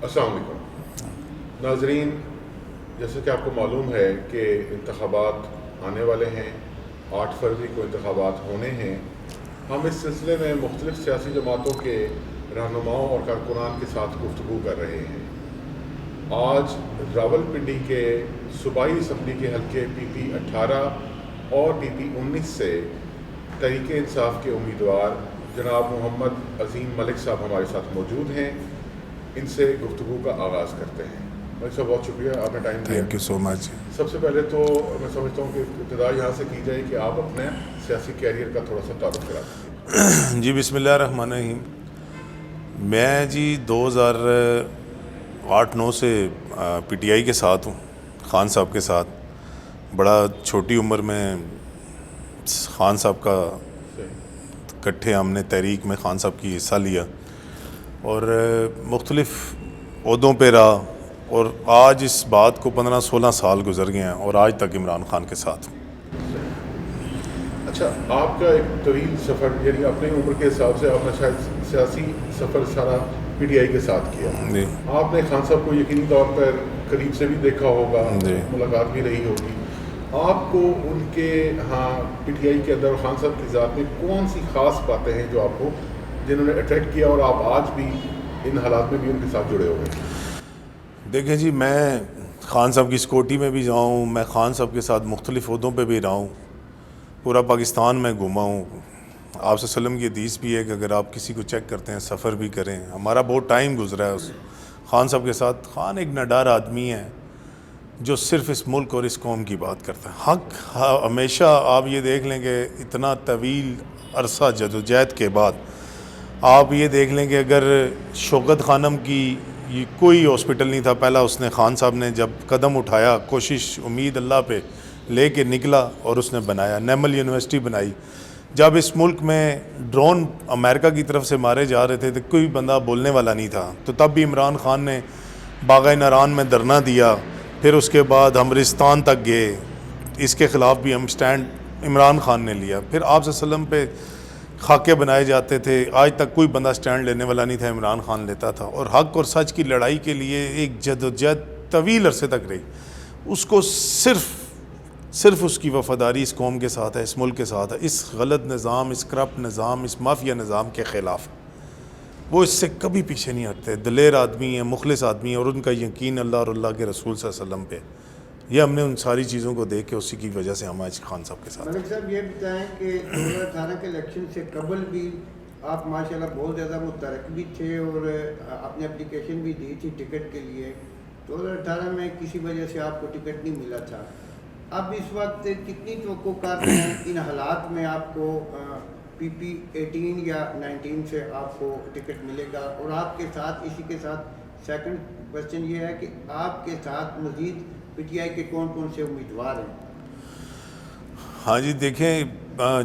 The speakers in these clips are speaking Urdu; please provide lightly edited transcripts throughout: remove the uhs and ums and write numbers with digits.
السلام علیکم ناظرین، جیسے کہ آپ کو معلوم ہے کہ انتخابات آنے والے ہیں، 8 فروری کو انتخابات ہونے ہیں۔ ہم اس سلسلے میں مختلف سیاسی جماعتوں کے رہنماؤں اور کارکنان کے ساتھ گفتگو کر رہے ہیں۔ آج راولپنڈی کے صوبائی اسمبلی کے حلقے پی پی 18 اور پی پی 19 سے تحریک انصاف کے امیدوار جناب محمد عظیم ملک صاحب ہمارے ساتھ موجود ہیں۔ ان سے گفتگو کا آغاز کرتے ہیں۔ ملک صاحب بہت شکریہ، آپ نے ٹائم دیا۔ تھینک یو سو مچ۔ سب سے پہلے تو میں سمجھتا ہوں کہ ابتدا یہاں سے کی جائے کہ آپ اپنے سیاسی کیریئر کا تھوڑا سا تعارف کرا دیجیے۔ جی بسم اللہ الرحمن الرحیم۔ میں 2008-9 سے پی ٹی آئی کے ساتھ ہوں، خان صاحب کے ساتھ۔ بڑا چھوٹی عمر میں خان صاحب کا اکٹھے ہم نے تحریک میں خان صاحب کی حصہ لیا اور مختلف عہدوں پہ رہا، اور آج اس بات کو 15-16 سال گزر گئے ہیں اور آج تک عمران خان کے ساتھ۔ اچھا، آپ کا ایک طویل سفر، یعنی اپنی عمر کے حساب سے آپ نے شاید سیاسی سفر سارا پی ٹی آئی کے ساتھ کیا۔ جی، آپ نے خان صاحب کو یقینی طور پر قریب سے بھی دیکھا ہوگا، جی، ملاقات بھی رہی ہوگی۔ آپ کو ان کے ہاں پی ٹی آئی کے اندر خان صاحب کی ذات میں کون سی خاص باتیں ہیں جو آپ کو جنہوں نے اٹریکٹ کیا اور آپ آج بھی ان حالات میں بھی ان کے ساتھ جڑے ہوئے ہیں؟ دیکھیں جی، میں خان صاحب کی سکیورٹی میں بھی رہا ہوں، میں خان صاحب کے ساتھ مختلف عہدوں پہ بھی رہا ہوں، پورا پاکستان میں گھوما ہوں۔ آپ صلی اللہ علیہ وسلم کی حدیث بھی ہے کہ اگر آپ کسی کو چیک کرتے ہیں سفر بھی کریں۔ ہمارا بہت ٹائم گزرا ہے اس خان صاحب کے ساتھ۔ خان ایک نڈر آدمی ہے جو صرف اس ملک اور اس قوم کی بات کرتا ہے۔ حق ہمیشہ آپ یہ دیکھ لیں کہ اتنا طویل عرصہ جدوجہد کے بعد آپ یہ دیکھ لیں کہ اگر شوکت خانم کی کوئی ہاسپٹل نہیں تھا، پہلا اس نے خان صاحب نے جب قدم اٹھایا، کوشش امید اللہ پہ لے کے نکلا اور اس نے بنایا، نیمل یونیورسٹی بنائی۔ جب اس ملک میں ڈرون امریکہ کی طرف سے مارے جا رہے تھے تو کوئی بندہ بولنے والا نہیں تھا، تو تب بھی عمران خان نے باغ ناران میں دھرنا دیا۔ پھر اس کے بعد ہم رستان تک گئے، اس کے خلاف بھی ہم سٹینڈ عمران خان نے لیا۔ پھر آپ صلی اللہ علیہ وسلم پہ خاکے بنائے جاتے تھے، آج تک کوئی بندہ سٹینڈ لینے والا نہیں تھا، عمران خان لیتا تھا، اور حق اور سچ کی لڑائی کے لیے ایک جدوجہد طویل عرصے تک رہی۔ اس کو صرف اس کی وفاداری اس قوم کے ساتھ ہے، اس ملک کے ساتھ ہے، اس غلط نظام، اس کرپٹ نظام، اس مافیا نظام کے خلاف۔ وہ اس سے کبھی پیچھے نہیں ہٹتے، دلیر آدمی ہیں، مخلص آدمی ہیں، اور ان کا یقین اللہ اور اللہ کے رسول صلی اللہ علیہ وسلم پہ۔ یہ ہم نے ان ساری چیزوں کو دیکھ کے اسی کی وجہ سے ہم آج خان صاحب کے ساتھ۔ ملک صاحب یہ بتائیں کہ 2018 کے الیکشن سے قبل بھی آپ ماشاءاللہ بہت زیادہ متحرک بھی تھے اور آپ نے اپلیکیشن بھی دی تھی ٹکٹ کے لیے۔ 2018 میں کسی وجہ سے آپ کو ٹکٹ نہیں ملا تھا۔ اب اس وقت کتنی توقع کر رہے ہیں ان حالات میں آپ کو پی پی 18 یا 19 سے آپ کو ٹکٹ ملے گا؟ اور آپ کے ساتھ اسی کے ساتھ سیکنڈ کوشچن یہ ہے کہ آپ کے ساتھ مزید پی ٹی آئی کے کون کون سے امیدوار ہیں؟ ہاں جی، دیکھیں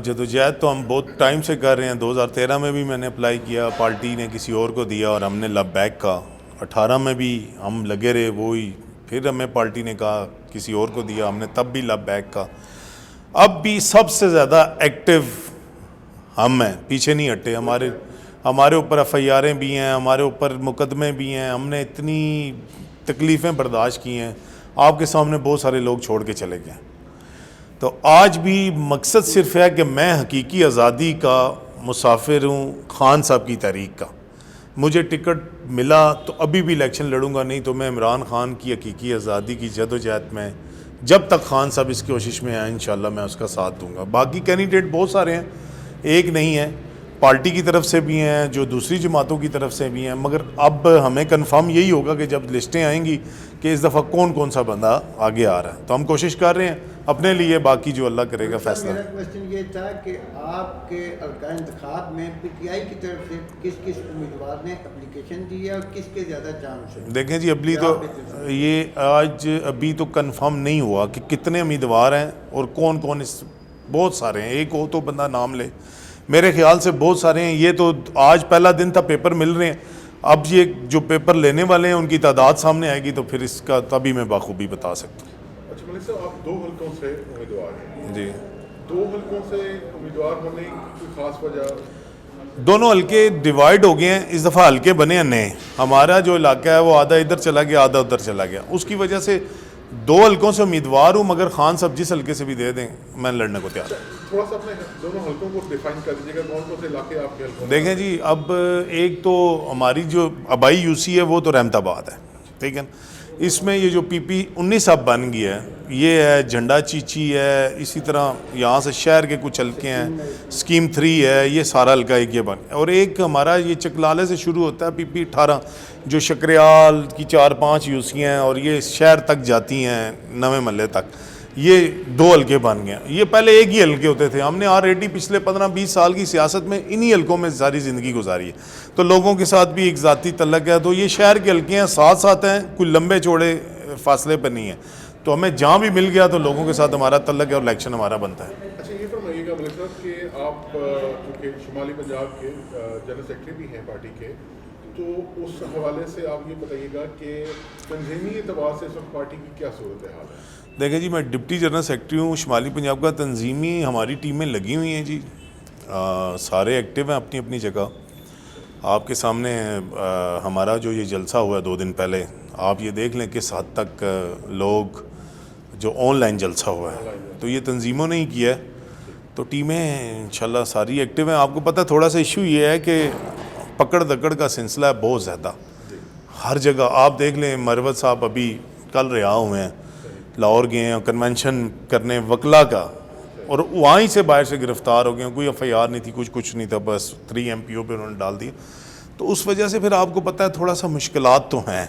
جدوجہد تو ہم بہت ٹائم سے کر رہے ہیں۔ 2013 میں بھی میں نے اپلائی کیا، پارٹی نے کسی اور کو دیا اور ہم نے لب بیک کا۔ 18 میں بھی ہم لگے رہے وہی، پھر ہمیں پارٹی نے کہا کسی اور کو دیا، ہم نے تب بھی لب بیک کا۔ اب بھی سب سے زیادہ ایکٹیو ہم ہیں، پیچھے نہیں ہٹے۔ ہمارے اوپر ایف آئی آریں بھی ہیں، ہمارے اوپر مقدمے بھی ہیں، ہم نے اتنی تکلیفیں برداشت کی ہیں، آپ کے سامنے بہت سارے لوگ چھوڑ کے چلے گئے۔ تو آج بھی مقصد صرف ہے کہ میں حقیقی آزادی کا مسافر ہوں، خان صاحب کی تحریک کا۔ مجھے ٹکٹ ملا تو ابھی بھی الیکشن لڑوں گا، نہیں تو میں عمران خان کی حقیقی آزادی کی جدوجہد میں جب تک خان صاحب اس کوشش میں آئیں انشاءاللہ میں اس کا ساتھ دوں گا۔ باقی کینڈیڈیٹ بہت سارے ہیں، ایک نہیں ہے، پارٹی کی طرف سے بھی ہیں، جو دوسری جماعتوں کی طرف سے بھی ہیں، مگر اب ہمیں کنفرم یہی ہوگا کہ جب لسٹیں آئیں گی کہ اس دفعہ کون سا بندہ آگے آ رہا ہے، تو ہم کوشش کر رہے ہیں اپنے لیے، باقی جو اللہ کرے گا فیصلہ۔ میرا کوشچن یہ تھا کہ آپ کے حلقہ انتخاب میں پی ٹی آئی کی طرف سے کس امیدوار نے اپلیکیشن دی ہے اور کس کے زیادہ چانس ہے؟ دیکھیں جی، ابھی تو کنفرم نہیں ہوا کہ کتنے امیدوار ہیں اور کون بہت سارے ہیں، ایک ہو تو بندہ نام لے، میرے خیال سے بہت سارے ہیں۔ یہ تو آج پہلا دن تھا، پیپر مل رہے ہیں، اب یہ جو پیپر لینے والے ہیں ان کی تعداد سامنے آئے گی تو پھر اس کا تبھی میں بخوبی بتا سکتا ہوں۔ اچھا ملک صاحب، آپ 2 حلقوں سے امیدوار ہیں۔ جی، 2 حلقوں سے امیدوار ہونے کی کوئی خاص وجہ؟ دونوں حلقے ڈیوائڈ ہو گئے ہیں، اس دفعہ حلقے بنے ہیں نئے. ہمارا جو علاقہ ہے وہ آدھا ادھر چلا گیا آدھا ادھر چلا گیا. اس کی وجہ سے 2 حلقوں سے امیدوار ہوں، مگر خان صاحب جس حلقے سے بھی دے دیں میں لڑنے کو تیار ہوں. تھوڑا سا اپنے دونوں حلقوں کو ڈیفائن کر دیجیے گا، کون کون سے علاقے آپ کے حلقوں؟ دیکھیں جی، اب ایک تو ہماری جو آبائی یو سی ہے وہ تو رحمت آباد ہے، ٹھیک ہے. اس میں یہ جو پی پی 19 اب بن گیا ہے، یہ ہے جھنڈا چیچی ہے، اسی طرح یہاں سے شہر کے کچھ حلقے ہیں، اسکیم 3 ہے، یہ سارا حلقہ ایک یہ بن. اور ایک ہمارا یہ چکلالے سے شروع ہوتا ہے پی پی 18 جو شکریال کی 4-5 یوسیاں ہیں اور یہ شہر تک جاتی ہیں نویں محلے تک. یہ 2 حلقے بن گئے. یہ پہلے ایک ہی حلقے ہوتے تھے. ہم نے آلریڈی پچھلے 15-20 سال کی سیاست میں انہی حلقوں میں ساری زندگی گزاری ہے، تو لوگوں کے ساتھ بھی ایک ذاتی تعلق ہے. تو یہ شہر کے حلقے ہیں، ساتھ ساتھ ہیں، کوئی لمبے چوڑے فاصلے پہ نہیں ہے. تو ہمیں جہاں بھی مل گیا تو لوگوں کے ساتھ ہمارا تعلق ہے اور الیکشن ہمارا بنتا ہے. اچھا یہ فرمائیے گا ملک صاحب کہ آپ چونکہ شمالی پنجاب کے جنرل سیکرٹری بھی ہیں پارٹی کے، تو اس حوالے سے آپ یہ بتائیے گا کہ تنظیمی اعتبار سے اس وقت پارٹی کی کیا صورتحال ہے؟ دیکھیں جی، میں ڈپٹی جنرل سیکرٹری ہوں شمالی پنجاب کا. تنظیمی ہماری ٹیمیں لگی ہوئی ہیں جی، سارے ایکٹیو ہیں اپنی اپنی جگہ. آپ کے سامنے ہمارا جو یہ جلسہ ہوا ہے 2 دن پہلے، آپ یہ دیکھ لیں کس حد تک لوگ جو آن لائن جلسہ ہوا ہے تو یہ تنظیموں نے ہی کیا ہے. تو ٹیمیں انشاءاللہ ساری ایکٹیو ہیں. آپ کو پتہ ہے تھوڑا سا ایشو یہ ہے کہ پکڑ دکڑ کا سلسلہ ہے بہت زیادہ ہر جگہ. آپ دیکھ لیں مروت صاحب ابھی کل رہا ہوئے ہیں، لاہور گئے ہیں کنونشن کرنے وکلا کا، اور وہیں سے باہر سے گرفتار ہو گئے ہیں. کوئی ایف آئی آر نہیں تھی، کچھ نہیں تھا، بس 3 MPO پہ انہوں نے ڈال دیا. تو اس وجہ سے پھر آپ کو پتہ ہے تھوڑا سا مشکلات تو ہیں،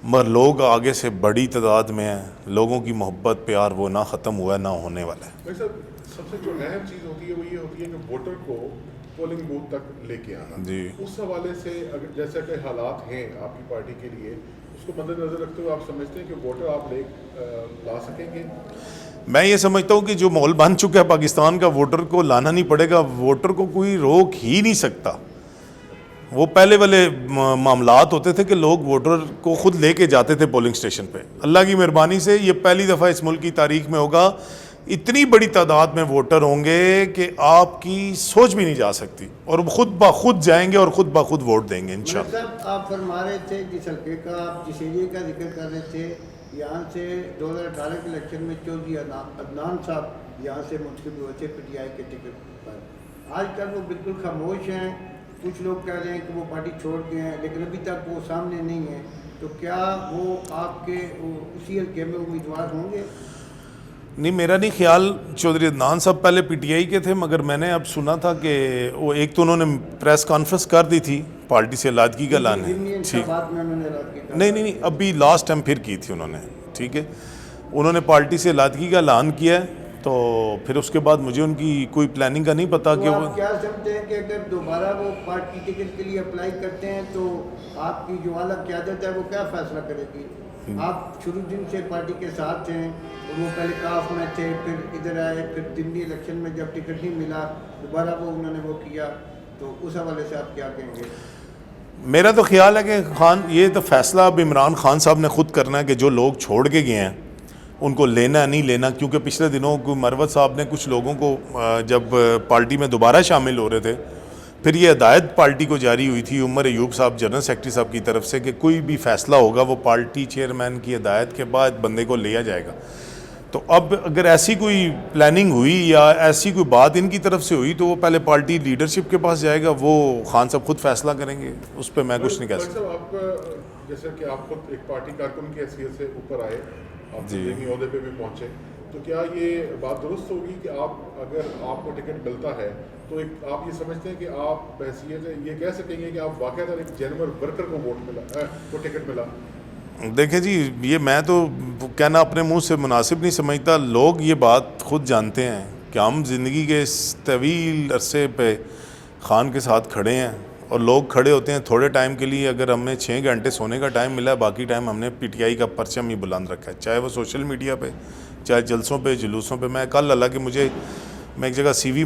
مگر لوگ آگے سے بڑی تعداد میں ہیں. لوگوں کی محبت پیار وہ نہ ختم ہوا ہے نہ ہونے والا ہے. بھائی صاحب سب سے جو اہم چیز ہوتی ہے وہ یہ ہوتی ہے کہ ووٹر کو پولنگ بوتھ تک لے کے آنا. جی، اس حوالے سے اگر جیسا کہ حالات ہیں آپ کی پارٹی کے لیے، اس کو مد نظر رکھتے ہوئے آپ سمجھتے ہیں کہ ووٹر آپ لا سکیں گے؟ میں یہ سمجھتا ہوں کہ جو ماحول بن چکا ہے پاکستان کا، ووٹر کو لانا نہیں پڑے گا. ووٹر کو کوئی روک ہی نہیں سکتا. وہ پہلے والے معاملات ہوتے تھے کہ لوگ ووٹر کو خود لے کے جاتے تھے پولنگ اسٹیشن پہ. اللہ کی مہربانی سے یہ پہلی دفعہ اس ملک کی تاریخ میں ہوگا، اتنی بڑی تعداد میں ووٹر ہوں گے کہ آپ کی سوچ بھی نہیں جا سکتی، اور خود بخود جائیں گے اور خود بخود ووٹ دیں گے انشاءاللہ. صاحب آپ فرما رہے تھے جس حلقے کا آپ جس ایریے کا ذکر کر رہے تھے، یہاں سے 2018 کے الیکشن میں چودھری عدنان صاحب یہاں سے منتخب ہوئے تھے پی ٹی آئی کے ٹکٹ پر. آج کل وہ بالکل خاموش ہیں. کچھ لوگ کہہ رہے ہیں کہ وہ پارٹی چھوڑ گئے ہیں، لیکن ابھی تک وہ سامنے نہیں ہیں. تو کیا وہ آپ کے اسی حلقے میں امیدوار ہوں گے؟ نہیں، میرا نہیں خیال. چودھری عدنان صاحب پہلے پی ٹی آئی کے تھے، مگر میں نے اب سنا تھا کہ وہ ایک تو انہوں نے پریس کانفرنس کر دی تھی پارٹی سے علیحدگی کا اعلان ہے. ٹھیک، نہیں، ابھی لاسٹ ٹائم پھر کی تھی انہوں نے. ٹھیک ہے، انہوں نے پارٹی سے علیحدگی کا اعلان کیا ہے. تو پھر اس کے بعد مجھے ان کی کوئی پلاننگ کا نہیں پتا کہ وہ کیا سمجھتے ہیں کہ اگر دوبارہ وہ پارٹی ٹکٹ کے لیے اپلائی کرتے ہیں تو آپ کی جو اعلیٰ قیادت ہے وہ کیا فیصلہ کرے گی؟ آپ شروع دن سے پارٹی کے ساتھ ہیں، وہ پہلے کاف میں تھے، پھر ادھر آئے، پھر دلی الیکشن میں جب ٹکٹ نہیں ملا دوبارہ وہ انہوں نے وہ کیا. تو اس حوالے سے آپ کیا کہیں گے؟ میرا تو خیال ہے کہ یہ تو فیصلہ اب عمران خان صاحب نے خود کرنا ہے کہ جو لوگ چھوڑ کے گئے ہیں ان کو لینا نہیں لینا. کیونکہ پچھلے دنوں کو مروت صاحب نے کچھ لوگوں کو جب پارٹی میں دوبارہ شامل ہو رہے تھے، پھر یہ ہدایت پارٹی کو جاری ہوئی تھی عمر ایوب صاحب جنرل سیکرٹری صاحب کی طرف سے کہ کوئی بھی فیصلہ ہوگا وہ پارٹی چیئرمین کی ہدایت کے بعد بندے کو لیا جائے گا. تو اب اگر ایسی کوئی پلاننگ ہوئی یا ایسی کوئی بات ان کی طرف سے ہوئی تو وہ پہلے پارٹی لیڈرشپ کے پاس جائے گا، وہ خان صاحب خود فیصلہ کریں گے. اس پہ میں کچھ نہیں کہہ سکتا. آپ جیسے کہ آپ خود ایک پارٹی کارکن کی حیثیت سے اوپر آئے، آپ تنظیمی عہدے پہ بھی پہنچے، تو کیا یہ بات درست ہوگی کہ آپ اگر آپ کو ٹکٹ ملتا ہے تو ایک آپ یہ سمجھتے ہیں کہ آپ بحیثیت یہ کہہ سکیں گے کہ آپ واقعہ ایک جینور ورکر کو ووٹ ملا، کو ٹکٹ ملا؟ دیکھیں جی، یہ میں تو کہنا اپنے منہ سے مناسب نہیں سمجھتا. لوگ یہ بات خود جانتے ہیں کہ ہم زندگی کے اس طویل عرصے پہ خان کے ساتھ کھڑے ہیں، اور لوگ کھڑے ہوتے ہیں تھوڑے ٹائم کے لیے. اگر ہمیں 6 گھنٹے سونے کا ٹائم ملا ہے، باقی ٹائم ہم نے پی ٹی آئی کا پرچم ہی بلند رکھا ہے، چاہے وہ سوشل میڈیا پہ، چاہے جلسوں پہ، جلوسوں پہ. میں کل حالانکہ میں ایک جگہ سی وی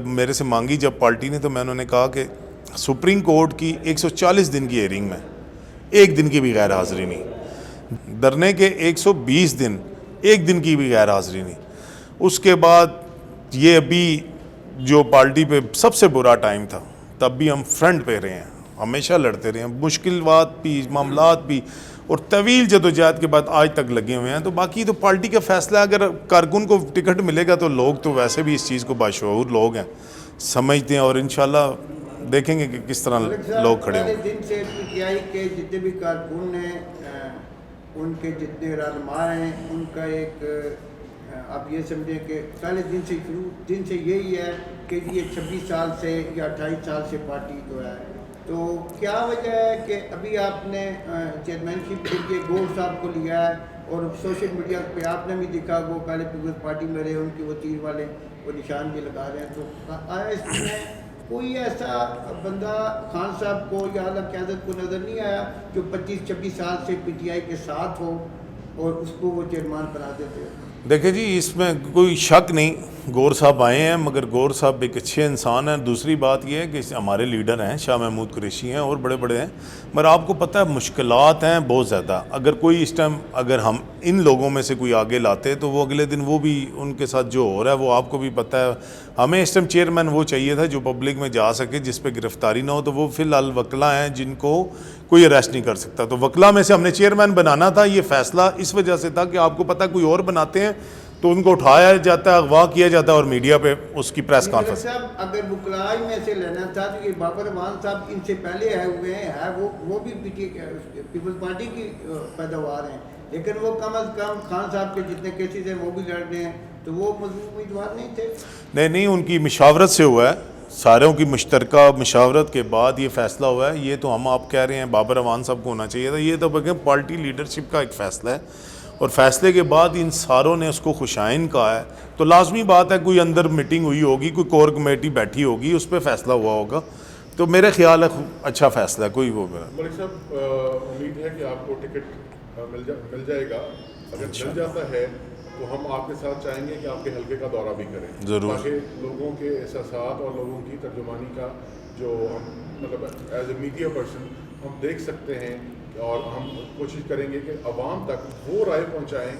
میرے سے مانگی جب پارٹی نے، تو میں انہوں نے کہا کہ سپریم کورٹ کی 140 دن کی ہیئرنگ میں 1 دن کی بھی غیر حاضری نہیں، دھرنے کے 120 دن 1 دن کی بھی غیر حاضری نہیں. اس کے بعد یہ ابھی جو پارٹی پہ سب سے برا ٹائم تھا تب بھی ہم فرنٹ پہ رہے ہیں, ہمیشہ لڑتے رہے ہیں, مشکلات بھی, معاملات بھی, اور طویل جدوجہد کے بعد آج تک لگے ہوئے ہیں. تو باقی تو پارٹی کا فیصلہ, اگر کارکن کو ٹکٹ ملے گا تو لوگ تو ویسے بھی اس چیز کو باشعور لوگ ہیں, سمجھتے ہیں, اور انشاءاللہ دیکھیں گے کہ کس طرح لوگ کھڑے ہوں. دن سے PTI کے جتنے بھی کارکن ہیں, ان کے جتنے رہنما ہیں, ان کا ایک آپ یہ سمجھیں کہ پہلے دن سے یہی ہے کہ یہ 26 سال سے یا 28 سال سے پارٹی جو ہے. تو کیا وجہ ہے کہ ابھی آپ نے چیئرمین شپ کے لیے گور صاحب کو لیا ہے, اور سوشل میڈیا پہ آپ نے بھی دیکھا وہ پہلے پیپلز پارٹی میں رہے, ان کے وہ تیر والے وہ نشان بھی لگا رہے ہیں. تو آیا اس میں کوئی ایسا بندہ خان صاحب کو یا اعلیٰ قیادت کو نظر نہیں آیا جو 25-26 سال سے PTI کے ساتھ ہو اور اس کو وہ چیئرمین بنا دیتے ہو؟ دیکھیں جی, اس میں کوئی شک نہیں, گور صاحب آئے ہیں, مگر گور صاحب ایک اچھے انسان ہیں. دوسری بات یہ ہے کہ ہمارے لیڈر ہیں, شاہ محمود قریشی ہیں, اور بڑے بڑے ہیں, مگر آپ کو پتہ ہے مشکلات ہیں بہت زیادہ. اگر کوئی اس ٹائم اگر ہم ان لوگوں میں سے کوئی آگے لاتے تو وہ اگلے دن وہ بھی ان کے ساتھ جو ہو رہا ہے وہ آپ کو بھی پتہ ہے. ہمیں اس ٹائم چیئرمین وہ چاہیے تھا جو پبلک میں جا سکے, جس پہ گرفتاری نہ ہو. تو وہ فی الحال وکلا ہیں جن کو کوئی اریسٹ نہیں کر سکتا. تو وکلا میں سے ہم نے چیئرمین بنانا تھا. یہ فیصلہ اس وجہ سے تھا کہ آپ کو پتہ کوئی اور بناتے ہیں تو ان کو اٹھایا جاتا ہے, اغوا کیا جاتا ہے, اور میڈیا پہ اس کی پریس کانفرنس. صاحب اگر وکلائی میں سے لینا تھا تو یہ بابر امان صاحب ان سے پہلے آئے ہوئے ہیں, وہ بھی پیپلز پارٹی کی پیداوار ہیں, لیکن وہ کم از کم خان صاحب کے جتنے کیسز ہیں وہ بھی لڑ رہے ہیں. تو وہ مضبوط امیدوار نہیں تھے؟ نہیں, ان کی مشاورت سے ہوا ہے, ساروں کی مشترکہ مشاورت کے بعد یہ فیصلہ ہوا ہے. یہ تو ہم آپ کہہ رہے ہیں بابر امان صاحب کو ہونا چاہیے تھا, یہ تو بلکہ پارٹی لیڈرشپ کا ایک فیصلہ ہے, اور فیصلے کے بعد ان ساروں نے اس کو خوشائن کہا ہے. تو لازمی بات ہے کوئی اندر میٹنگ ہوئی ہوگی, کوئی کور کمیٹی بیٹھی ہوگی, اس پہ فیصلہ ہوا ہوگا. تو میرے خیال ہے اچھا فیصلہ ہے. کوئی وہ ملک صاحب امید ہے کہ آپ کو ٹکٹ مل جائے گا. اگر مل جاتا ہے تو ہم آپ کے ساتھ چاہیں گے کہ آپ کے حلقے کا دورہ بھی کریں, ضرور, تاکہ لوگوں کے احساسات اور لوگوں کی ترجمانی کا جو ہم مطلب ایز اے میڈیا پرسن ہم دیکھ سکتے ہیں, اور ہم کوشش کریں گے کہ عوام تک وہ رائے پہنچائیں.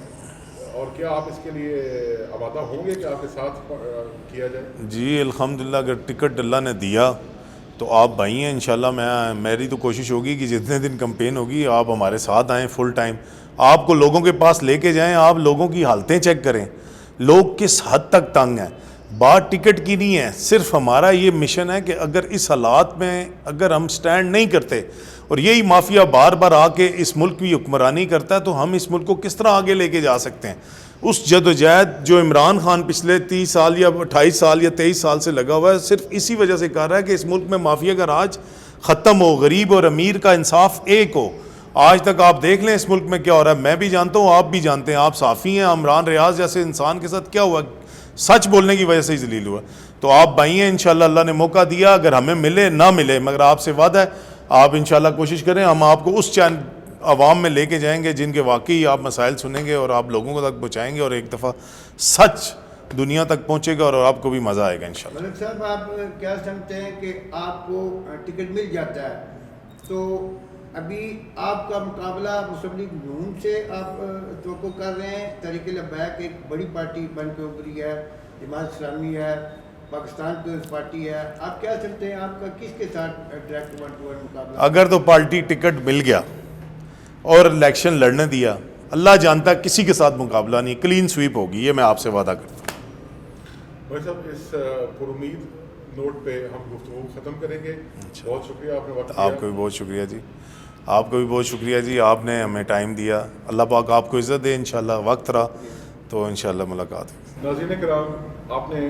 اور کیا آپ اس کے لیے آمادہ ہوں گے کہ آپ کے ساتھ کیا جائے؟ جی الحمدللہ, اگر ٹکٹ اللہ نے دیا تو آپ بھائی ہیں انشاءاللہ. میری تو کوشش ہوگی کہ جتنے دن کمپین ہوگی آپ ہمارے ساتھ آئیں فل ٹائم, آپ کو لوگوں کے پاس لے کے جائیں, آپ لوگوں کی حالتیں چیک کریں, لوگ کس حد تک تنگ ہیں. بات ٹکٹ کی نہیں ہے, صرف ہمارا یہ مشن ہے کہ اگر اس حالات میں اگر ہم سٹینڈ نہیں کرتے, اور یہی مافیا بار بار آ کے اس ملک کی حکمرانی کرتا ہے, تو ہم اس ملک کو کس طرح آگے لے کے جا سکتے ہیں. اس جدوجہد جو عمران خان پچھلے 30 سال یا 28 سال یا 23 سال سے لگا ہوا ہے, صرف اسی وجہ سے کر رہا ہے کہ اس ملک میں مافیا کا راج ختم ہو, غریب اور امیر کا انصاف ایک ہو. آج تک آپ دیکھ لیں اس ملک میں کیا ہو رہا ہے, میں بھی جانتا ہوں, آپ بھی جانتے ہیں, آپ صحافی ہیں. عمران ریاض جیسے انسان کے ساتھ کیا ہوا, سچ بولنے کی وجہ سے ہی ذلیل ہوا. تو آپ بھائی ہیں, انشاءاللہ اللہ نے موقع دیا, اگر ہمیں ملے نہ ملے, مگر آپ سے وعدہ ہے آپ انشاءاللہ کوشش کریں, ہم آپ کو اس عوام میں لے کے جائیں گے جن کے واقعی آپ مسائل سنیں گے اور آپ لوگوں کو تک پہنچائیں گے, اور ایک دفعہ سچ دنیا تک پہنچے گا اور آپ کو بھی مزہ آئے گا انشاءاللہ. ملک صاحب آپ کیا سمجھتے ہیں کہ آپ کو ٹکٹ مل جاتا ہے تو ابھی آپ کا مقابلہ مسلم لیگ نون سے آپ توقع کر رہے ہیں؟ تحریک لبیک ایک بڑی پارٹی بن کے ابھری ہے, جماعت اسلامی ہے, پاکستان پیپلز پارٹی ہے, آپ کیا سمجھتے ہیں آپ کا کس کے ساتھ ڈائریکٹ ون ٹو ون مقابلہ؟ اگر تو پارٹی ٹکٹ مل گیا اور الیکشن لڑنے دیا, اللہ جانتا ہے کسی کے ساتھ مقابلہ نہیں, کلین سویپ ہوگی, یہ میں آپ سے وعدہ کرتا ہوں. بھائی صاحب اس پر امید نوٹ پہ ہم گفتگو ختم کریں گے. بہت شکریہ آپ نے وقت دیا. آپ کو بھی بہت شکریہ جی, آپ کو بھی بہت شکریہ جی, آپ نے ہمیں ٹائم دیا. اللہ پاک آپ کو عزت دے انشاءاللہ. وقت رہا تو انشاءاللہ ملاقات ہے. ناظرین کرام, آپ نے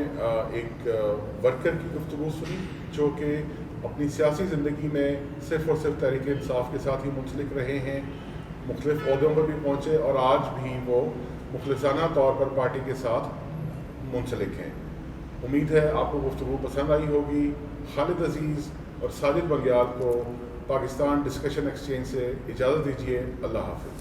ایک ورکر کی گفتگو سنی جو کہ اپنی سیاسی زندگی میں صرف اور صرف تحریک انصاف کے ساتھ ہی منسلک رہے ہیں, مختلف عہدوں پر بھی پہنچے, اور آج بھی وہ مخلصانہ طور پر پارٹی کے ساتھ منسلک ہیں. امید ہے آپ کو گفتگو پسند آئی ہوگی. خالد عزیز اور ساجد بنگیال کو پاکستان ڈسکشن ایکسچینج سے اجازت دیجیے. اللہ حافظ.